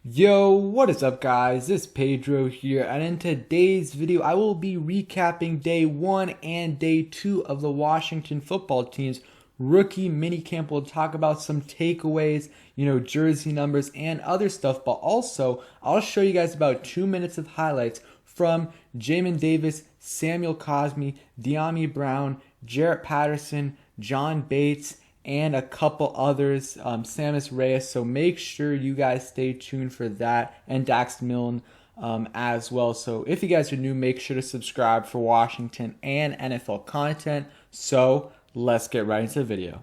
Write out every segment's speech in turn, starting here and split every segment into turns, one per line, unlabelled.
Yo, what is up guys? This is Pedro here, and in today's video I will be recapping day 1 and day 2 of the Washington football team's rookie minicamp. We'll talk about some takeaways, jersey numbers and other stuff, but also I'll show you guys about 2 minutes of highlights from Jamin Davis, Samuel Cosmi, Dyami Brown, Jarrett Patterson, John Bates, and a couple others, Samus Reyes. So make sure you guys stay tuned for that, and Dax Milne as well. So if you guys are new, make sure to subscribe for Washington and NFL content. So let's get right into the video.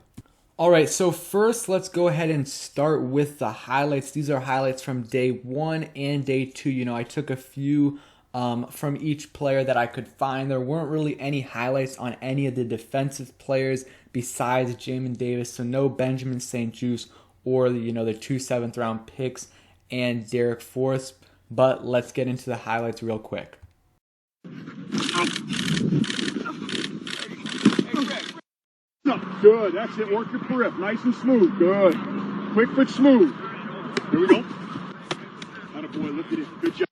Alright, so first let's go ahead and start with the highlights. These are highlights from day 1 and day 2. I took a few from each player that I could find. There weren't really any highlights on any of the defensive players besides Jamin Davis, so no Benjamin St-Juste or the 2 7th-round picks and Derek Forrest. But let's get into the highlights real quick.
Good, that's it. Work your peripheral, nice and smooth. Good. Quick but smooth. Here we go. Attaboy, look at it. Good job.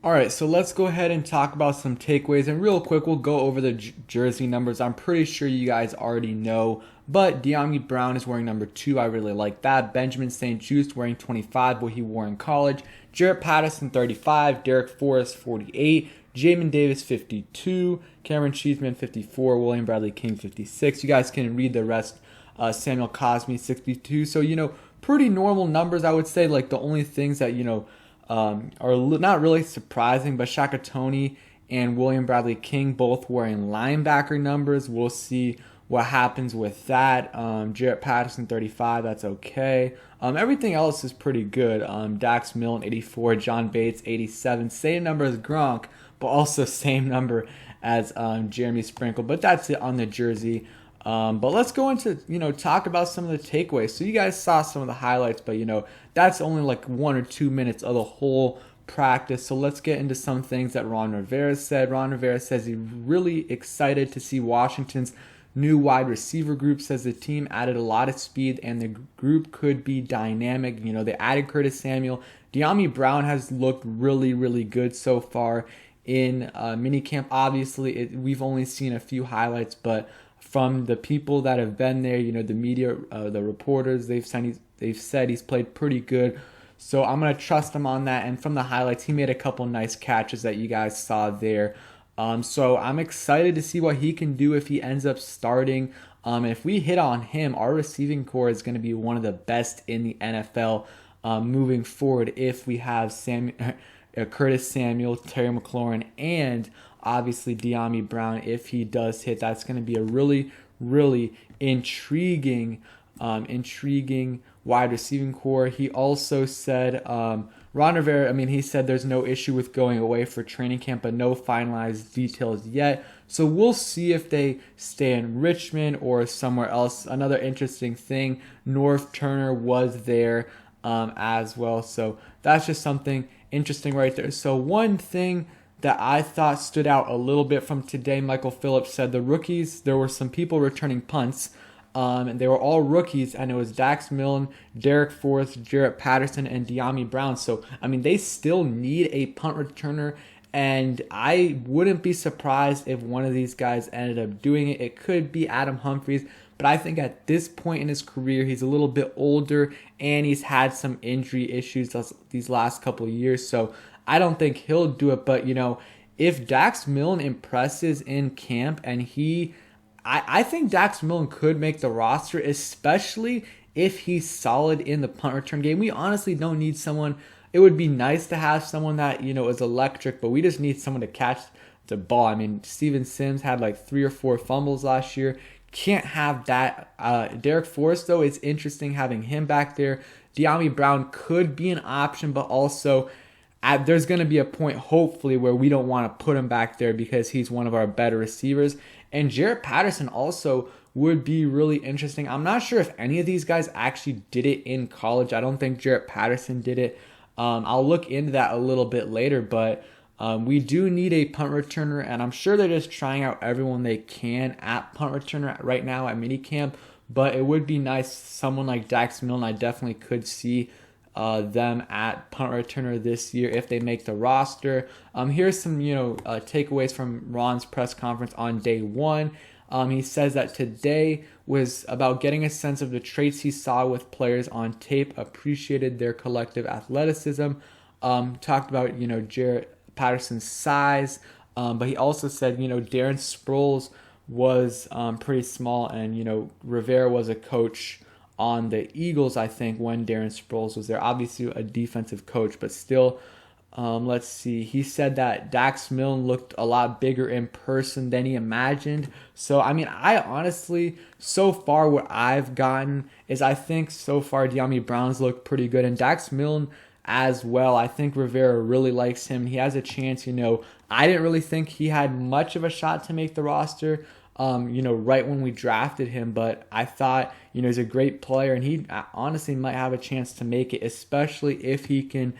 Alright, so let's go ahead and talk about some takeaways, and real quick we'll go over the jersey numbers. I'm pretty sure you guys already know, but Dyami Brown is wearing number 2. I really like that. Benjamin St-Juste wearing 25, what he wore in college. Jarrett Patterson 35, Derek Forrest 48, Jamin Davis 52, Cameron Cheeseman 54, William Bradley King 56. You guys can read the rest. Samuel Cosmi 62. So pretty normal numbers, I would say. Like the only things that are not really surprising, but Shaka Toney and William Bradley King both wearing linebacker numbers. We'll see what happens with that. Jarrett Patterson 35, that's okay. Everything else is pretty good. Dax Milne 84, John Bates 87, same number as Gronk, but also same number as Jeremy Sprinkle. But that's it on the jersey. But let's go into, talk about some of the takeaways. So you guys saw some of the highlights, but, that's only like 1 or 2 minutes of the whole practice. So let's get into some things that Ron Rivera said. Ron Rivera says he's really excited to see Washington's new wide receiver group. Says the team added a lot of speed and the group could be dynamic. They added Curtis Samuel. Dyami Brown has looked really, really good so far in minicamp. Obviously, we've only seen a few highlights, but from the people that have been there, the media, the reporters, they've said he's played pretty good. So I'm going to trust him on that. And from the highlights, he made a couple nice catches that you guys saw there. So I'm excited to see what he can do if he ends up starting. If we hit on him, our receiving core is going to be one of the best in the NFL moving forward if we have Curtis Samuel, Terry McLaurin, and obviously Dyami Brown. If he does hit, that's going to be a really, really intriguing wide receiving core. He also said, Ron Rivera, he said there's no issue with going away for training camp, but no finalized details yet. So we'll see if they stay in Richmond or somewhere else. Another interesting thing, North Turner was there as well. So that's just something interesting right there. So one thing that I thought stood out a little bit from today. Michael Phillips said the rookies, there were some people returning punts, and they were all rookies, and it was Dax Milne, Derek Forrest, Jarrett Patterson, and Dyami Brown. So, I mean, they still need a punt returner, and I wouldn't be surprised if one of these guys ended up doing it. It could be Adam Humphries, but I think at this point in his career, he's a little bit older, and he's had some injury issues these last couple of years, so I don't think he'll do it. But, if Dax Milne impresses in camp and I think Dax Milne could make the roster, especially if he's solid in the punt return game. We honestly don't need someone. It would be nice to have someone that, is electric, but we just need someone to catch the ball. I mean, Steven Sims had like 3 or 4 fumbles last year. Can't have that. Derek Forrest, though, it's interesting having him back there. Dyami Brown could be an option, but also there's going to be a point, hopefully, where we don't want to put him back there because he's one of our better receivers. And Jarrett Patterson also would be really interesting. I'm not sure if any of these guys actually did it in college. I don't think Jarrett Patterson did it. I'll look into that a little bit later, but we do need a punt returner, and I'm sure they're just trying out everyone they can at punt returner right now at minicamp. But it would be nice, someone like Dax Milne, I definitely could see them at punt returner this year if they make the roster. Here's some takeaways from Ron's press conference on day 1. He says that today was about getting a sense of the traits he saw with players on tape, appreciated their collective athleticism, talked about Jarrett Patterson's size, but he also said Darren Sproles was pretty small, and Rivera was a coach on the Eagles, I think, when Darren Sproles was there. Obviously a defensive coach, but still, let's see. He said that Dax Milne looked a lot bigger in person than he imagined. So, I mean, I honestly, so far what I've gotten is I think so far Dyami Brown's looked pretty good, and Dax Milne as well. I think Rivera really likes him. He has a chance, I didn't really think he had much of a shot to make the roster, right when we drafted him, but I thought, he's a great player, and he honestly might have a chance to make it, especially if he can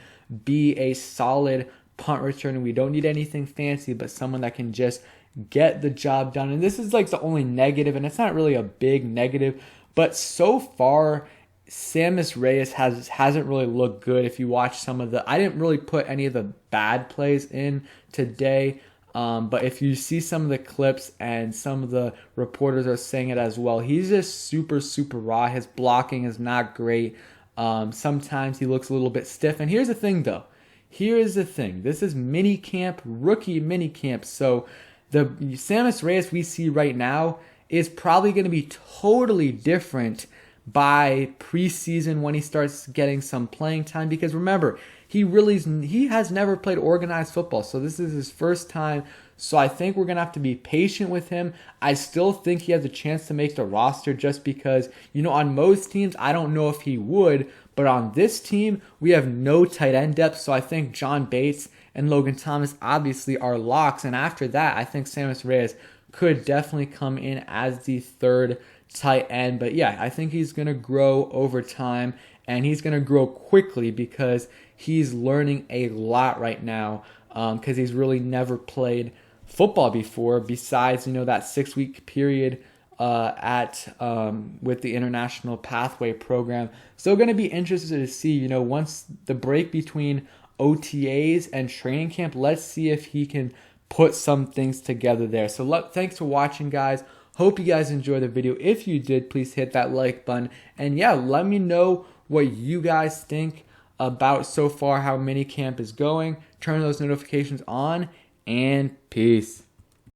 be a solid punt returner. We don't need anything fancy, but someone that can just get the job done. And this is like the only negative, and it's not really a big negative, but so far, Sammis Reyes hasn't really looked good. If you watch I didn't really put any of the bad plays in today, but if you see some of the clips, and some of the reporters are saying it as well, he's just super, super raw. His blocking is not great. Sometimes he looks a little bit stiff. And here's the thing, though. This is minicamp, rookie minicamp. So the Sammis Reyes we see right now is probably going to be totally different by preseason when he starts getting some playing time, because remember, he has never played organized football, so this is his first time. So I think we're gonna have to be patient with him. I still think he has a chance to make the roster, just because on most teams I don't know if he would, but on this team we have no tight end depth, so I think John Bates and Logan Thomas obviously are locks, and after that I think Sammis Reyes could definitely come in as the third tight end. But yeah, I think he's going to grow over time, and he's going to grow quickly because he's learning a lot right now, because he's really never played football before, besides that 6-week period with the International Pathway Program. So going to be interested to see once the break between OTAs and training camp, let's see if he can put some things together there. So thanks for watching, guys. Hope you guys enjoyed the video. If you did, please hit that like button. And yeah, let me know what you guys think about so far how minicamp is going. Turn those notifications on, and peace.